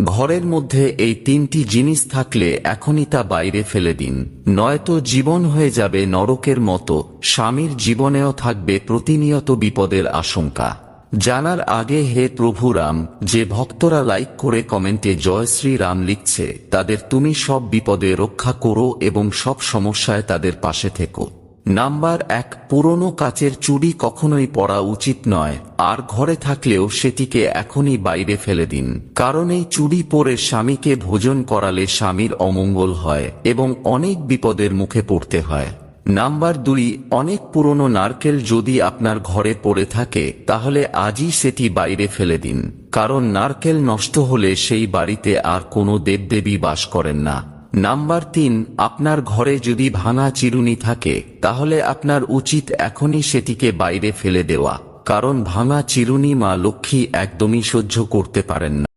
ঘরের মধ্যে এই তিনটি জিনিস থাকলে এখনই তা বাইরে ফেলে দিন, নয়তো জীবন হয়ে যাবে নরকের মতো। স্বামীর জীবনেও থাকবে প্রতিনিয়ত বিপদের আশঙ্কা। জানার আগে হে প্রভু রাম, যে ভক্তরা লাইক করে কমেন্টে জয় শ্রী রাম লিখছে, তাদের তুমি সব বিপদে রক্ষা করো এবং সব সমস্যায় তাদের পাশে থেকো। নাম্বার 1, পুরনো কাচের চুড়ি কখনোই পরা উচিত নয়, আর ঘরে থাকলেও সেটিকে এখনই বাইরে ফেলে দিন, কারণ এই চুড়ি পরে স্বামীকে ভোজন করালে স্বামীর অমঙ্গল হয় এবং অনেক বিপদের মুখে পড়তে হয়। নাম্বার 2, অনেক পুরনো নারকেল যদি আপনার ঘরে পড়ে থাকে তাহলে আজই সেটি বাইরে ফেলে দিন, কারণ নারকেল নষ্ট হলে সেই বাড়িতে আর কোনো দেবদেবী বাস করেন না। নাম্বার 3, আপনার ঘরে যদি ভাঙা চিরুনি থাকে তাহলে আপনার উচিত এখনই সেটিকে বাইরে ফেলে দেওয়া, কারণ ভাঙা চিরুনি মা লক্ষ্মী একদমই সহ্য করতে পারেন না।